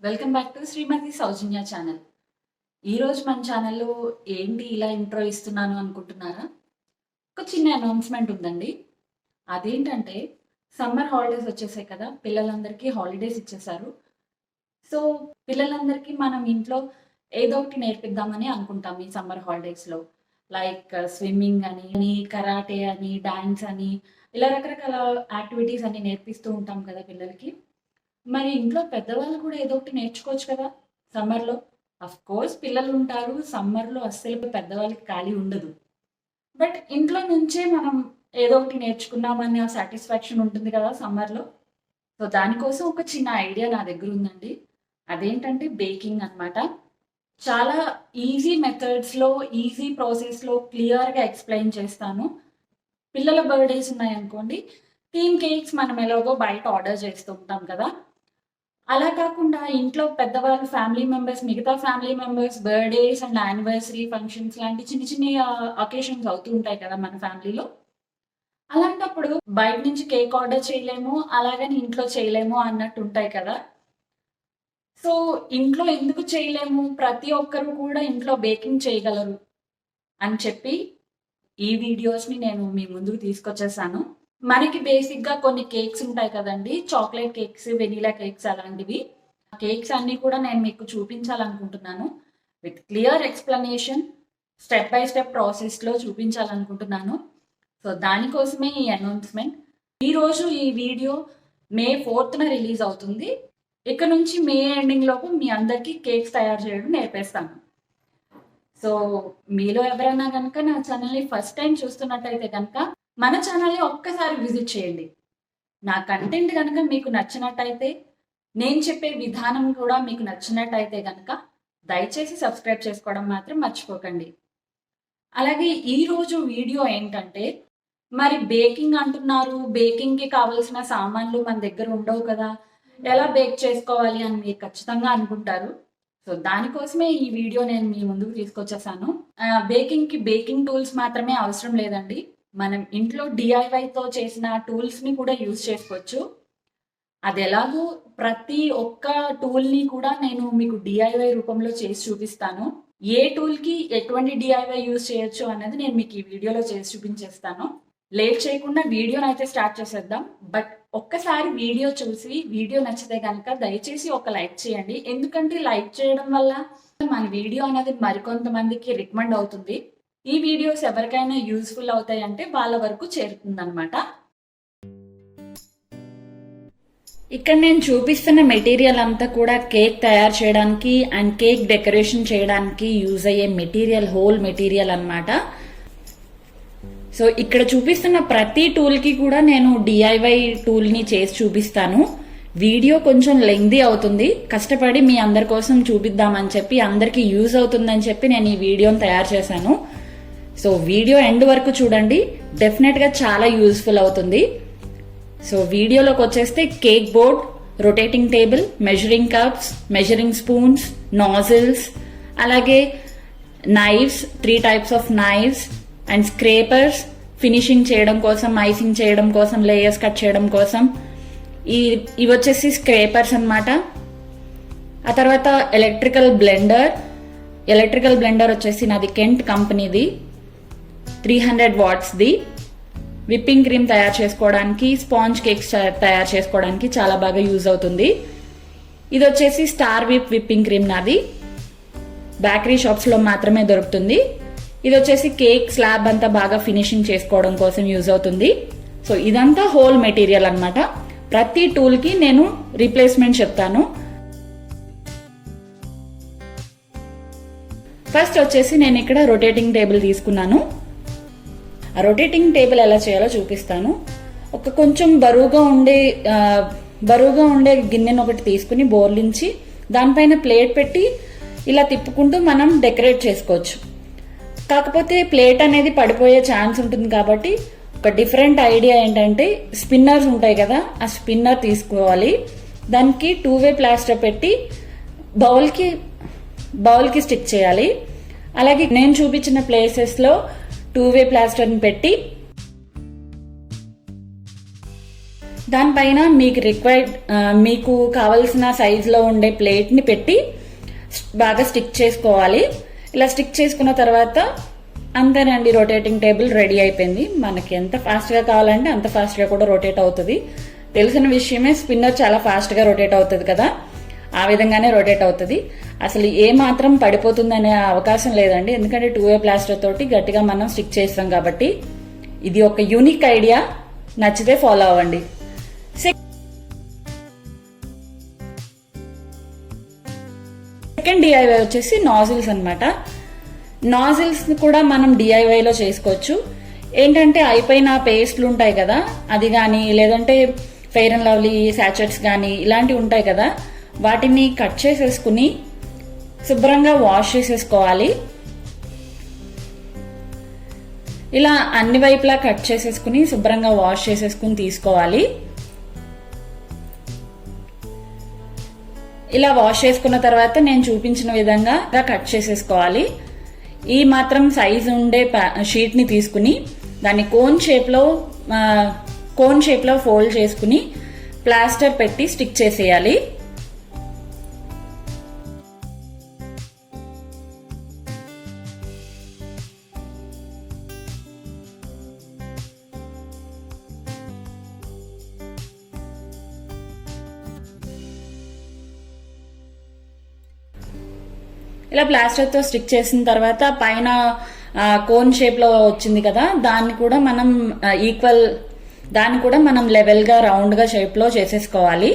Welcome back to Srimathi Sowjanya channel. ఈరోజు మన ఛానల్లో ఏంటి ఇలా ఇంట్రో ఇస్తున్నాను అనుకుంటున్నారా? ఒక చిన్న అనౌన్స్మెంట్ ఉందండి. అదేంటంటే సమ్మర్ హాలిడేస్ వచ్చేసాయి కదా, పిల్లలందరికీ హాలిడేస్ ఇచ్చేశారు. సో పిల్లలందరికీ మనం ఇంట్లో ఏదో ఒకటి నేర్పిద్దామని అనుకుంటాం ఈ సమ్మర్ హాలిడేస్లో. లైక్ స్విమ్మింగ్ అని, కరాటే అని, డాన్స్ అని, ఇలా రకరకాల యాక్టివిటీస్ అన్ని నేర్పిస్తూ ఉంటాం కదా పిల్లలకి. మరి ఇంట్లో పెద్దవాళ్ళు కూడా ఏదో ఒకటి నేర్చుకోవచ్చు కదా సమ్మర్‌లో. కోర్స్ పిల్లలు ఉంటారు. సమ్మర్‌లో అస్సలు పెద్దవాళ్ళకి ఖాళీ ఉండదు. బట్ ఇంట్లో నుంచే మనం ఏదో ఒకటి నేర్చుకున్నామనే సాటిస్ఫాక్షన్ ఉంటుంది కదా సమ్మర్‌లో. సో దానికోసం ఒక చిన్న ఐడియా నా దగ్గర ఉందండి. అదేంటంటే బేకింగ్ అన్నమాట. చాలా ఈజీ మెథడ్స్‌లో, ఈజీ ప్రాసెస్‌లో క్లియర్‌గా ఎక్స్‌ప్లెయిన్ చేస్తాను. పిల్లల బర్త్‌డేస్ ఉన్నాయనుకోండి, థీమ్ కేక్స్ మనం ఎలాగో బయట ఆర్డర్ చేస్తూ ఉంటాం కదా! అలా కాకుండా ఇంట్లో పెద్దవాళ్ళు మిగతా family members birthdays and anniversary functions లాంటి చిన్ని చిన్ని అకేషన్స్ అవుతూ ఉంటాయి కదా మన ఫ్యామిలీలో. అలాంటప్పుడు బయట నుంచి కేక్ ఆర్డర్ చేయలేము, అలాగని ఇంట్లో చేయలేము అన్నట్టు ఉంటాయి కదా! సో, ఇంట్లో ఎందుకు చేయలేము? ప్రతి ఒక్కరు కూడా ఇంట్లో బేకింగ్ చేయగలరు అని చెప్పి ఈ వీడియోస్‌ని నేను మీ ముందుకు తీసుకొచ్చేసాను. మనకి బేసిక్‌గా కొన్ని కేక్స్ ఉంటాయి కదండీ! చాక్లేట్ కేక్స్, వెనిలా కేక్స్ అలాంటివి. ఆ కేక్స్ అన్నీ కూడా నేను మీకు చూపించాలనుకుంటున్నాను. With clear explanation, step by step ప్రాసెస్‌లో చూపించాలనుకుంటున్నాను. సో, దానికోసమే ఈ అనౌన్స్‌మెంట్. ఈరోజు ఈ వీడియో మే 4న రిలీజ్ అవుతుంది. ఇక నుంచి మే ఎండింగ్ లోపు మీ అందరికీ కేక్స్ తయారు చేయడం నేర్పేస్తాను. సో, మీలో ఎవరైనా గనక నా ఛానల్‌ని ఫస్ట్ టైమ్ చూస్తున్నట్టయితే గనక మన ఛానల్‌ని ఒక్కసారి విజిట్ చేయండి. నా కంటెంట్ గనక మీకు నచ్చినట్టయితే, నేను చెప్పే విధానం కూడా మీకు నచ్చినట్టయితే గనక దయచేసి సబ్స్క్రైబ్ చేసుకోవడం మాత్రం మర్చిపోకండి. అలాగే ఈరోజు వీడియో ఏంటంటే, మరి బేకింగ్ అంటున్నారు, బేకింగ్‌కి కావాల్సిన సామాన్లు మన దగ్గర ఉండవు కదా! ఎలా బేక్ చేసుకోవాలి అని మీరు ఖచ్చితంగా అనుకుంటారు. సో, దానికోసమే ఈ వీడియో నేను మీ ముందుకు తీసుకొచ్చేసాను. బేకింగ్‌కి బేకింగ్ టూల్స్ మాత్రమే అవసరం లేదండి. మనం ఇంట్లో డీఐవైతో చేసిన టూల్స్‌ని కూడా యూజ్ చేసుకోవచ్చు. అదెలాగో ప్రతి ఒక్క టూల్‌ని కూడా నేను మీకు డీఐవై రూపంలో చేసి చూపిస్తాను. ఏ టూల్‌కి ఎటువంటి డీఐవై యూజ్ చేయొచ్చు అన్నది నేను మీకు ఈ వీడియోలో చేసి చూపించేస్తాను. లేట్ చేయకుండా వీడియోనైతే స్టార్ట్ చేసేద్దాం. బట్ ఒక్కసారి వీడియో చూసి వీడియో నచ్చితే గనక దయచేసి ఒక లైక్ చేయండి. ఎందుకంటే లైక్ చేయడం వల్ల మన వీడియో అనేది మరికొంతమందికి రికమెండ్ అవుతుంది. ఈ వీడియోస్ ఎవరికైనా యూజ్ఫుల్ అవుతాయంటే వాళ్ళ వరకు చేరుతుందనమాట. ఇక్కడ నేను చూపిస్తున్న మెటీరియల్ అంతా కూడా కేక్ తయారు చేయడానికి అండ్ కేక్ డెకరేషన్ చేయడానికి యూజ్ అయ్యే మెటీరియల్, హోల్ మెటీరియల్ అన్నమాట. సో ఇక్కడ చూపిస్తున్న ప్రతి టూల్కి కూడా నేను డిఐవై టూల్ని చేసి చూపిస్తాను. వీడియో కొంచెం లెంగ్దీ అవుతుంది. కష్టపడి మీ అందరి కోసం చూపిద్దామని చెప్పి, అందరికీ యూజ్ అవుతుందని చెప్పి నేను ఈ వీడియోని తయారు చేశాను. సో వీడియో ఎండ్ వరకు చూడండి, డెఫినెట్గా చాలా యూజ్ఫుల్ అవుతుంది. సో వీడియోలోకి వచ్చేస్తే cake board, rotating table, measuring cups, measuring spoons, nozzles, అలాగే knives, 3 types of knives and scrapers, finishing చేయడం కోసం, ఐసింగ్ చేయడం కోసం, లేయర్స్ కట్ చేయడం కోసం. ఇవి వచ్చేసి స్క్రేపర్స్ అన్నమాట. ఆ తర్వాత ఎలక్ట్రికల్ బ్లెండర్ వచ్చేసి నాది కెంట్ కంపెనీది, 300 వాట్స్ది. విప్పింగ్ క్రీమ్ తయారు చేసుకోవడానికి, స్పాంజ్ కేక్స్ తయారు చేసుకోవడానికి చాలా బాగా యూజ్ అవుతుంది. ఇది వచ్చేసి స్టార్ విప్పింగ్ క్రీమ్ నాది, బేకరీ షాప్స్లో మాత్రమే దొరుకుతుంది. ఇది వచ్చేసి కేక్ స్లాబ్ అంతా బాగా ఫినిషింగ్ చేసుకోవడం కోసం యూజ్ అవుతుంది. సో ఇదంతా హోల్ మెటీరియల్ అన్నమాట. ప్రతి టూల్కి నేను రీప్లేస్మెంట్ చెప్తాను. ఫస్ట్ వచ్చేసి నేను ఇక్కడ రొటేటింగ్ టేబుల్ తీసుకున్నాను. ఆ రొటేటింగ్ టేబుల్ ఎలా చేయాలో చూపిస్తాను. కొంచెం బరువుగా ఉండే గిన్నెను ఒకటి తీసుకుని బోర్లించి దానిపైన ప్లేట్ పెట్టి ఇలా తిప్పుకుంటూ మనం డెకరేట్ చేసుకోవచ్చు. కాకపోతే ప్లేట్ అనేది పడిపోయే ఛాన్స్ ఉంటుంది కాబట్టి ఒక డిఫరెంట్ ఐడియా ఏంటంటే, స్పిన్నర్స్ ఉంటాయి కదా, ఆ స్పిన్నర్ తీసుకోవాలి. దానికి 2-వే ప్లాస్టర్ పెట్టి బౌల్కి స్టిక్ చేయాలి. అలాగే నేను చూపించిన ప్లేసెస్లో 2-వే ప్లాస్టర్ని పెట్టి దానిపైన మీకు కావలసిన సైజులో ఉండే ప్లేట్ని పెట్టి బాగా స్టిక్ చేసుకోవాలి. ఇలా స్టిక్ చేసుకున్న తర్వాత అంతేనండి, రొటేటింగ్ టేబుల్ రెడీ అయిపోయింది. మనకి ఎంత ఫాస్ట్గా కావాలంటే అంత ఫాస్ట్గా కూడా రొటేట్ అవుతుంది. తెలిసిన విషయమే, స్పిన్నర్ చాలా ఫాస్ట్గా రొటేట్ అవుతుంది కదా, ఆ విధంగానే రొటేట్ అవుతుంది. అసలు ఏ మాత్రం పడిపోతుందనే అవకాశం లేదండి, ఎందుకంటే 2A ప్లాస్టర్ తోటి గట్టిగా మనం స్టిక్ చేస్తాం కాబట్టి. ఇది ఒక యూనిక్ ఐడియా, నచ్చితే ఫాలో అవ్వండి. సెకండ్ డిఐవై వచ్చేసి నాజిల్స్ అనమాట. నాజిల్స్ కూడా మనం డిఐవైలో చేసుకోవచ్చు. ఏంటంటే అయిపోయిన పేస్ట్లు ఉంటాయి కదా, అది కానీ లేదంటే ఫెయిర్ అండ్ లవ్లీ శాచెట్స్ కానీ ఇలాంటివి ఉంటాయి కదా, వాటిని కట్ చేసేసుకుని శుభ్రంగా వాష్ చేసేసుకోవాలి. ఇలా అన్ని వైపులా కట్ చేసేసుకుని శుభ్రంగా వాష్ చేసేసుకుని తీసుకోవాలి. ఇలా వాష్ చేసుకున్న తర్వాత నేను చూపించిన విధంగా కట్ చేసేసుకోవాలి. ఈ మాత్రం సైజు ఉండే షీట్ని తీసుకుని దాన్ని కోన్ షేప్లో ఫోల్డ్ చేసుకుని ప్లాస్టర్ పెట్టి స్టిక్ చేసేయాలి. ఇలా ప్లాస్టర్తో స్టిక్ చేసిన తర్వాత పైన కోన్ షేప్లో వచ్చింది కదా, దాన్ని కూడా మనం లెవెల్గా రౌండ్గా షేప్లో చేసేసుకోవాలి.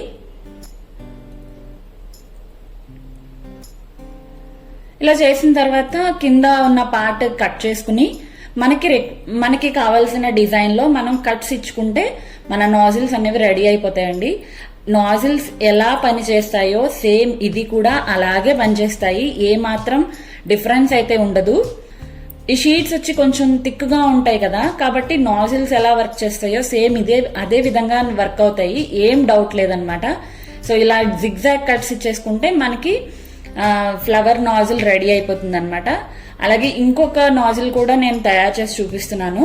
ఇలా చేసిన తర్వాత కింద ఉన్న పార్ట్ కట్ చేసుకుని మనకి కావాల్సిన డిజైన్లో మనం కట్స్ ఇచ్చుకుంటే మన నాజిల్స్ అనేవి రెడీ అయిపోతాయండి. నాజిల్స్ ఎలా పనిచేస్తాయో సేమ్ ఇది కూడా అలాగే పనిచేస్తాయి, ఏ మాత్రం డిఫరెన్స్ అయితే ఉండదు. ఈ షీట్స్ వచ్చి కొంచెం థిక్గా ఉంటాయి కదా, కాబట్టి నాజిల్స్ ఎలా వర్క్ చేస్తాయో సేమ్ అదే విధంగా వర్క్ అవుతాయి, ఏం డౌట్ లేదనమాట. సో ఇలా జిగ్జాగ్ కట్స్ ఇచ్చేసుకుంటే మనకి ఫ్లవర్ నాజిల్ రెడీ అయిపోతుంది అనమాట. అలాగే ఇంకొక నాజిల్ కూడా నేను తయారు చేసి చూపిస్తున్నాను.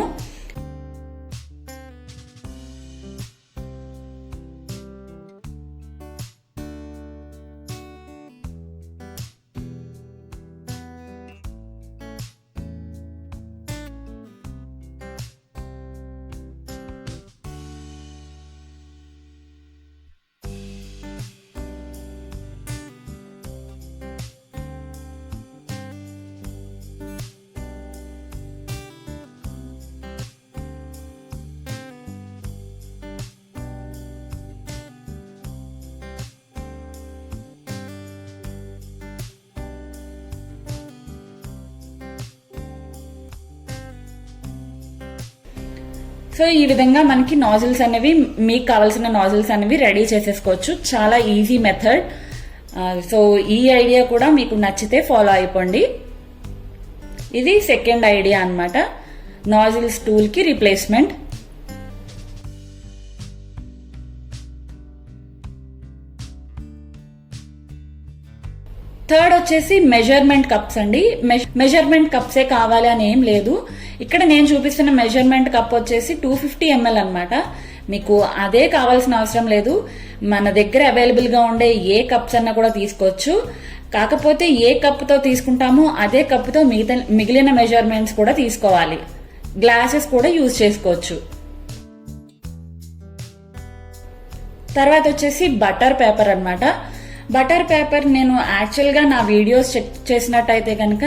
సో ఈ విధంగా మనకి నాజిల్స్ అనేవి, మీకు కావాల్సిన నాజిల్స్ అనేవి రెడీ చేసేసుకోవచ్చు. చాలా ఈజీ మెథడ్. సో ఈ ఐడియా కూడా మీకు నచ్చితే ఫాలో అయిపోండి. ఇది సెకండ్ ఐడియా అన్నమాట, నాజిల్స్ టూల్కి రిప్లేస్మెంట్. థర్డ్ వచ్చేసి మెజర్మెంట్ కప్స్ అండి. మెజర్మెంట్ కప్సే కావాలి అని ఏం లేదు. ఇక్కడ నేను చూపిస్తున్న మెజర్మెంట్ కప్ వచ్చేసి 250 ml అనమాట. మీకు అదే కావాల్సిన అవసరం లేదు, మన దగ్గర అవైలబుల్ గా ఉండే ఏ కప్స్ అన్నా కూడా తీసుకోవచ్చు. కాకపోతే ఏ కప్తో తీసుకుంటామో అదే కప్తో మిగిలిన మెజర్మెంట్స్ కూడా తీసుకోవాలి. గ్లాసెస్ కూడా యూజ్ చేసుకోవచ్చు. తర్వాత వచ్చేసి బటర్ పేపర్ అన్నమాట. బటర్ పేపర్ నేను యాక్చువల్గా నా వీడియోస్ చెక్ చేసినట్టయితే కనుక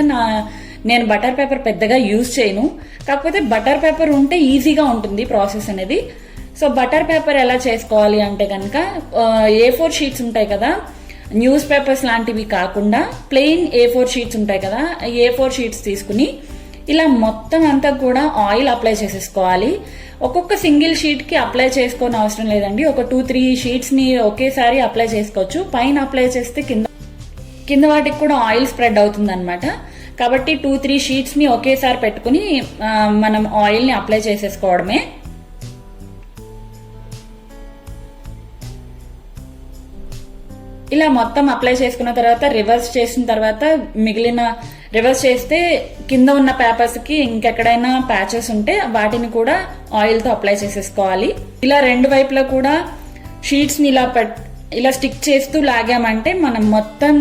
నేను బటర్ పేపర్ పెద్దగా యూజ్ చేయను. కాకపోతే బటర్ పేపర్ ఉంటే ఈజీగా ఉంటుంది ప్రాసెస్ అనేది. సో బటర్ పేపర్ ఎలా చేసుకోవాలి అంటే కనుక A4 షీట్స్ ఉంటాయి కదా, న్యూస్ పేపర్స్ లాంటివి కాకుండా ప్లెయిన్ A4 షీట్స్ ఉంటాయి కదా, A4 షీట్స్ తీసుకుని ఇలా మొత్తం అంతా కూడా ఆయిల్ అప్లై చేసేసుకోవాలి. ఒక్కొక్క సింగిల్ షీట్కి అప్లై చేసుకోని అవసరం లేదండి, ఒక 2-3 షీట్స్ని ఒకేసారి అప్లై చేసుకోవచ్చు. పైన అప్లై చేస్తే కింద వాటికి కూడా ఆయిల్ స్ప్రెడ్ అవుతుంది అనమాట. కాబట్టి 2-3 షీట్స్ని ఒకేసారి పెట్టుకుని మనం ఆయిల్ని అప్లై చేసేసుకోవడమే. ఇలా మొత్తం అప్లై చేసుకున్న తర్వాత రివర్స్ చేసిన తర్వాత రివర్స్ చేస్తే కింద ఉన్న పేపర్స్కి ఇంకెక్కడైనా ప్యాచెస్ ఉంటే వాటిని కూడా ఆయిల్తో అప్లై చేసేసుకోవాలి. ఇలా రెండు వైపులా కూడా షీట్స్ని ఇలా స్టిక్ చేస్తూ లాగామంటే మనం మొత్తం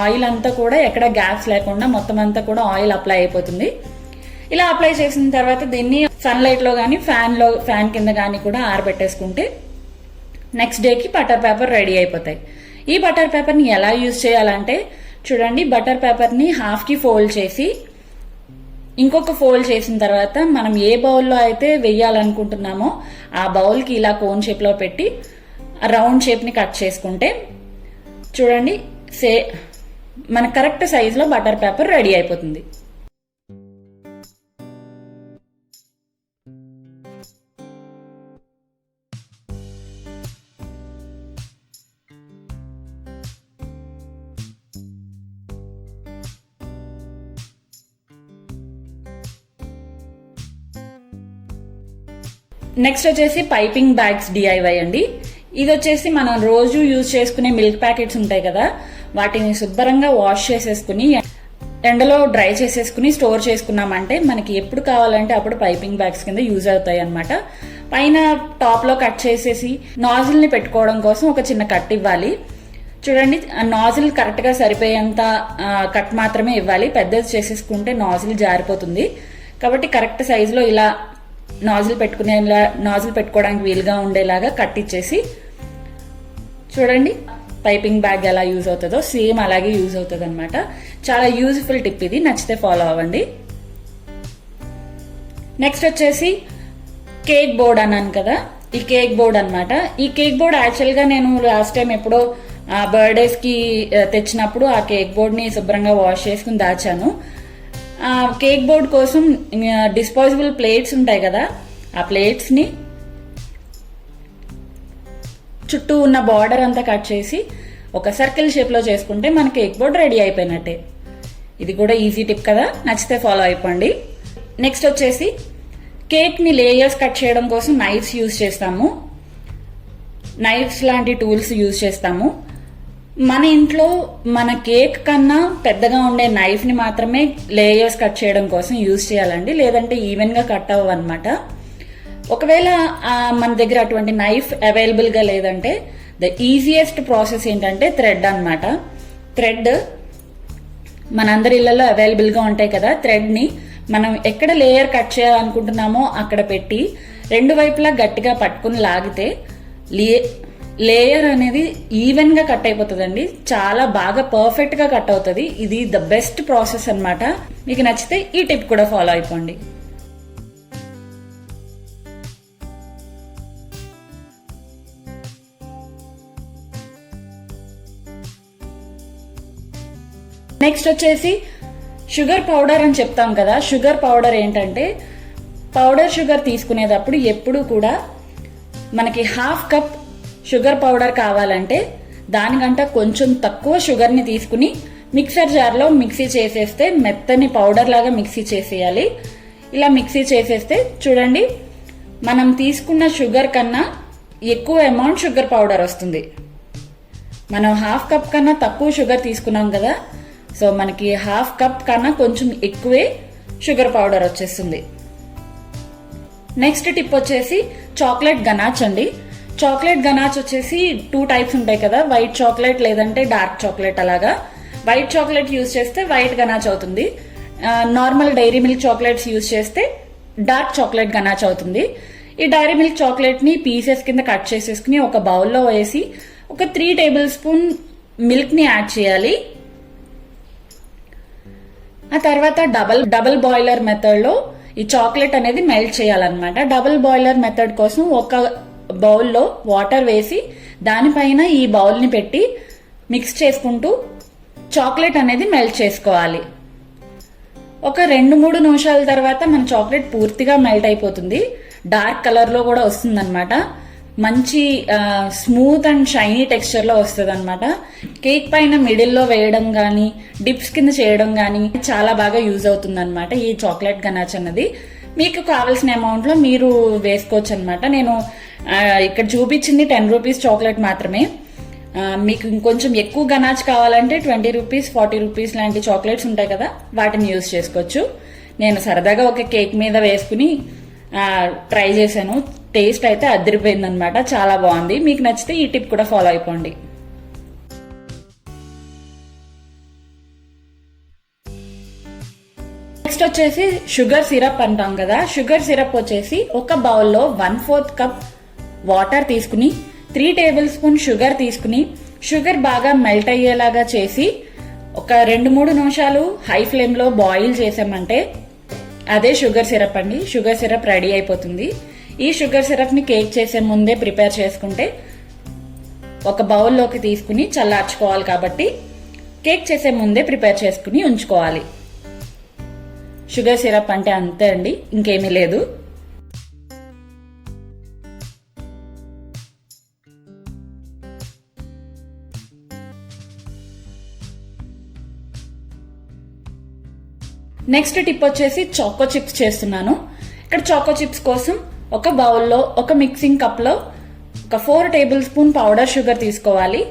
ఆయిల్ అంతా కూడా ఎక్కడ గ్యాప్స్ లేకుండా మొత్తం అంతా కూడా ఆయిల్ అప్లై అయిపోతుంది. ఇలా అప్లై చేసిన తర్వాత దీన్ని సన్లైట్ లో కానీ ఫ్యాన్ కింద కానీ కూడా ఆరబెట్టేసుకుంటే నెక్స్ట్ డేకి బటర్ పేపర్ రెడీ అయిపోతాయి. ఈ బటర్ పేపర్ని ఎలా యూజ్ చేయాలంటే చూడండి, బటర్ పేపర్ని హాఫ్కి ఫోల్డ్ చేసి ఇంకొక ఫోల్డ్ చేసిన తర్వాత మనం ఏ బౌల్లో అయితే వేయాలనుకుంటున్నామో ఆ బౌల్కి ఇలా కోన్ షేప్లో పెట్టి రౌండ్ షేప్ని కట్ చేసుకుంటే చూడండి మన కరెక్ట్ సైజులో బటర్ పేపర్ రెడీ అయిపోతుంది. నెక్స్ట్ వచ్చేసి పైపింగ్ బ్యాగ్స్ డిఐవై అండి. ఇది వచ్చేసి మనం రోజు యూజ్ చేసుకునే మిల్క్ ప్యాకెట్స్ ఉంటాయి కదా, వాటిని శుభ్రంగా వాష్ చేసేసుకుని ఎండలో డ్రై చేసేసుకుని స్టోర్ చేసుకున్నామంటే మనకి ఎప్పుడు కావాలంటే అప్పుడు పైపింగ్ బ్యాగ్స్ కింద యూజ్ అవుతాయి అన్నమాట. పైన టాప్ లో కట్ చేసేసి నాజిల్ ని పెట్టుకోవడం కోసం ఒక చిన్న కట్ ఇవ్వాలి. చూడండి, నాజిల్ కరెక్ట్ గా సరిపోయేంత కట్ మాత్రమే ఇవ్వాలి. పెద్దది చేసేసుకుంటే నాజిల్ జారిపోతుంది. కాబట్టి కరెక్ట్ సైజులో ఇలా నాజిల్ పెట్టుకోవడానికి వీలుగా ఉండేలాగా కట్ ఇచ్చేసి చూడండి పైపింగ్ బ్యాగ్ ఎలా యూజ్ అవుతుందో సేమ్ అలాగే యూజ్ అవుతుంది అనమాట. చాలా యూజ్ఫుల్ టిప్ ఇది, నచ్చితే ఫాలో అవ్వండి. నెక్స్ట్ వచ్చేసి కేక్ బోర్డ్ అన్నాను కదా, ఈ కేక్ బోర్డ్ అనమాట. ఈ కేక్ బోర్డ్ యాక్చువల్ గా నేను లాస్ట్ టైం ఎప్పుడో బర్త్డేస్ కి తెచ్చినప్పుడు ఆ కేక్ బోర్డ్ ని శుభ్రంగా వాష్ చేసుకుని దాచాను. కేక్ బోర్డ్ కోసం డిస్పోజబుల్ ప్లేట్స్ ఉంటాయి కదా, ఆ ప్లేట్స్ ని చుట్టూ ఉన్న బార్డర్ అంతా కట్ చేసి ఒక సర్కిల్ షేప్ లో చేసుకుంటే మన కేక్ బోర్డ్ రెడీ అయిపోయినట్టే. ఇది కూడా ఈజీ టిప్ కదా, నచ్చితే ఫాలో అయిపోండి. నెక్స్ట్ వచ్చేసి కేక్ ని లేయర్స్ కట్ చేయడం కోసం నైఫ్స్ యూజ్ చేస్తాము. నైఫ్స్ లాంటి టూల్స్ యూజ్ చేస్తాము. మన ఇంట్లో మన కేక్ కన్నా పెద్దగా ఉండే నైఫ్ ని మాత్రమే లేయర్స్ కట్ చేయడం కోసం యూజ్ చేయాలండి, లేదంటే ఈవెన్ గా కట్ అవ్వవు అనమాట. ఒకవేళ మన దగ్గర అటువంటి నైఫ్ అవైలబుల్ గా లేదంటే ద ఈజియెస్ట్ ప్రాసెస్ ఏంటంటే థ్రెడ్ అనమాట. థ్రెడ్ మనందరి ఇళ్లలో అవైలబుల్ గా ఉంటాయి కదా, థ్రెడ్ ని మనం ఎక్కడ లేయర్ కట్ చేయాలనుకుంటున్నామో అక్కడ పెట్టి రెండు వైపులా గట్టిగా పట్టుకుని లాగితే లేయర్ అనేది ఈవెన్ గా కట్ అయిపోతుందండి. చాలా బాగా పర్ఫెక్ట్ గా కట్ అవుతుంది. ఇది ద బెస్ట్ ప్రాసెస్ అన్నమాట. మీకు నచ్చితే ఈ టిప్ కూడా ఫాలో అయిపోండి. నెక్స్ట్ వచ్చేసి షుగర్ పౌడర్ అని చెప్తాం కదా. షుగర్ పౌడర్ ఏంటంటే పౌడర్ షుగర్ తీసుకునేటప్పుడు ఎప్పుడు కూడా మనకి హాఫ్ కప్ షుగర్ పౌడర్ కావాలంటే దానికంటే కొంచెం తక్కువ షుగర్ని తీసుకుని మిక్సర్ జార్లో మిక్సీ చేసేస్తే మెత్తని పౌడర్ లాగా మిక్సీ చేసేయాలి. ఇలా మిక్సీ చేసేస్తే చూడండి మనం తీసుకున్న షుగర్ కన్నా ఎక్కువ అమౌంట్ షుగర్ పౌడర్ వస్తుంది. మనం హాఫ్ కప్ కన్నా తక్కువ షుగర్ తీసుకున్నాం కదా, సో మనకి హాఫ్ కప్ కన్నా కొంచెం ఎక్కువే షుగర్ పౌడర్ వచ్చేస్తుంది. నెక్స్ట్ టిప్ వచ్చేసి చాక్లెట్ గనాచ్ అండి. చాక్లెట్ గనాచ్ వచ్చేసి 2 టైప్స్ ఉంటాయి కదా, వైట్ చాక్లెట్ లేదంటే డార్క్ చాక్లెట్. అలాగా వైట్ చాక్లెట్ యూజ్ చేస్తే వైట్ గనాచ్ అవుతుంది. Normal Dairy Milk chocolates use చేస్తే డార్క్ చాక్లెట్ గనాచ్ అవుతుంది. ఈ డైరీ మిల్క్ చాక్లెట్ ని పీసెస్ కింద కట్ చేసేసుకుని ఒక బౌల్లో వేసి ఒక 3 టేబుల్ స్పూన్ మిల్క్ ని యాడ్ చేయాలి. ఆ తర్వాత డబుల్ బాయిలర్ మెథడ్ లో ఈ చాక్లెట్ అనేది మెల్ట్ చేయాలన్నమాట. డబుల్ బాయిలర్ మెథడ్ కోసం ఒక బౌల్లో వాటర్ వేసి దానిపైన ఈ బౌల్ ని పెట్టి మిక్స్ చేసుకుంటూ చాక్లెట్ అనేది మెల్ట్ చేసుకోవాలి. ఒక 2-3 నిమిషాల తర్వాత మన చాక్లెట్ పూర్తిగా మెల్ట్ అయిపోతుంది. డార్క్ కలర్ లో కూడా వస్తుంది అనమాట. మంచి స్మూత్ అండ్ షైనీ టెక్స్చర్ లో వస్తుంది అనమాట. కేక్ పైన మిడిల్ లో వేయడం గానీ డిప్స్ కింద చేయడం గానీ చాలా బాగా యూజ్ అవుతుంది అనమాట ఈ చాక్లెట్ గనాచ్ అన్నది. మీకు కావాల్సిన అమౌంట్ లో మీరు వేసుకోవచ్చు అనమాట. నేను ఇక్కడ చూపించింది 10 రూపీస్ చాక్లెట్ మాత్రమే. మీకు ఇంకొంచెం ఎక్కువ గనాచ్ కావాలంటే 20 రూపీస్ 40 రూపీస్ లాంటి చాక్లెట్స్ ఉంటాయి కదా, వాటిని యూజ్ చేసుకోవచ్చు. నేను సరదాగా ఒక కేక్ మీద వేసుకుని ట్రై చేశాను, టేస్ట్ అయితే అదిరిపోయిందనమాట, చాలా బాగుంది. మీకు నచ్చితే ఈ టిప్ కూడా ఫాలో అయిపోండి. నెక్స్ట్ వచ్చేసి షుగర్ సిరప్ అంటాం కదా. షుగర్ సిరప్ వచ్చేసి ఒక బౌల్లో 1/4 కప్ వాటర్ తీసుకుని 3 టేబుల్ స్పూన్ షుగర్ తీసుకుని షుగర్ బాగా మెల్ట్ అయ్యేలాగా చేసి ఒక 2-3 నిమిషాలు హై ఫ్లేమ్ లో బాయిల్ చేసామంటే అదే షుగర్ సిరప్ అండి. షుగర్ సిరప్ రెడీ అయిపోతుంది. ఈ షుగర్ సిరప్ ని కేక్ చేసే ముందే ప్రిపేర్ చేసుకుంటే ఒక బౌల్లోకి తీసుకుని చల్లార్చుకోవాలి, కాబట్టి కేక్ చేసే ముందే ప్రిపేర్ చేసుకుని ఉంచుకోవాలి. షుగర్ సిరప్ అంటే అంతే అండి, ఇంకేమీ లేదు. నెక్స్ట్ టిప్ వచ్చేసి చాకో చిప్స్ చేస్తున్నాను. ఇక్కడ చాకో చిప్స్ కోసం ఒక బౌల్లో ఒక మిక్సింగ్ కప్ లో ఒక 4 టేబుల్ స్పూన్ పౌడర్ షుగర్ తీసుకోవాలి.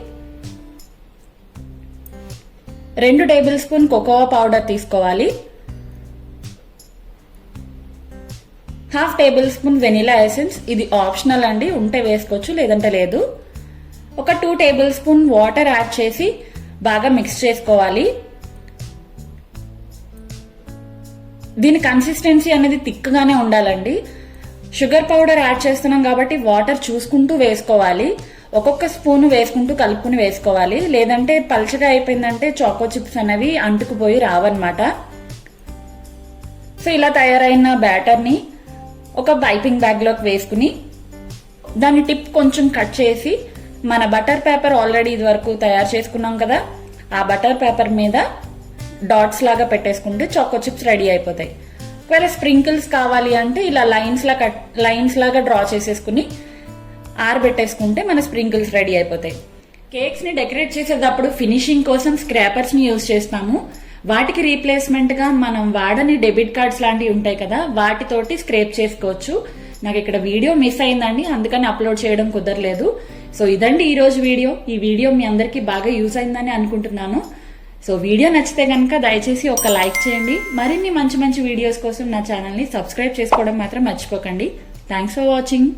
2 టేబుల్ స్పూన్ కోకోవా పౌడర్ తీసుకోవాలి. 1/2 టేబుల్ స్పూన్ వెనిలా ఎసెన్స్, ఇది ఆప్షనల్ అండి, ఉంటే వేసుకోవచ్చు లేదంటే లేదు. ఒక 2 టేబుల్ స్పూన్ వాటర్ యాడ్ చేసి బాగా మిక్స్ చేసుకోవాలి. దీని కన్సిస్టెన్సీ అనేది థిక్గానే ఉండాలండి. షుగర్ పౌడర్ యాడ్ చేస్తున్నాం కాబట్టి వాటర్ చూసుకుంటూ వేసుకోవాలి. ఒక్కొక్క స్పూన్ వేసుకుంటూ కలుపుకుని వేసుకోవాలి, లేదంటే పల్చగా అయిపోయిందంటే చాకో చిప్స్ అనేవి అంటుకుపోయి రావన్నమాట. సో ఇలా తయారైన బ్యాటర్ ని ఒక పైపింగ్ బ్యాగ్ లోకి వేసుకుని దాని టిప్ కొంచెం కట్ చేసి మన బటర్ పేపర్ ఆల్రెడీ ఇది వరకు తయారు చేసుకున్నాం కదా, ఆ బటర్ పేపర్ మీద డాట్స్ లాగా పెట్టేసుకుంటే చాకో చిప్స్ రెడీ అయిపోతాయి. ఒకవేళ స్ప్రింకిల్స్ కావాలి అంటే ఇలా లైన్స్ లాగా డ్రా చేసేసుకుని ఆరబెట్టేసుకుంటే మన స్ప్రింకిల్స్ రెడీ అయిపోతాయి. కేక్స్ ని డెకరేట్ చేసేటప్పుడు ఫినిషింగ్ కోసం స్క్రాపర్స్ ని యూజ్ చేస్తాము. వాటికి రీప్లేస్మెంట్ గా మనం వాడని డెబిట్ కార్డ్స్ లాంటివి ఉంటాయి కదా, వాటితోటి స్క్రేప్ చేసుకోవచ్చు. నాకు ఇక్కడ వీడియో మిస్ అయిందండి, అందుకని అప్లోడ్ చేయడం కుదరలేదు. సో ఇదండి ఈ రోజు వీడియో. ఈ వీడియో మీ అందరికీ బాగా యూజ్ అయిందని అనుకుంటున్నాను. సో వీడియో నచ్చితే కనుక దయచేసి ఒక లైక్ చేయండి. మరిన్ని మంచి మంచి వీడియోస్ కోసం నా ఛానల్ ని సబ్స్క్రైబ్ చేసుకోవడం మాత్రం మర్చిపోకండి. Thanks for watching.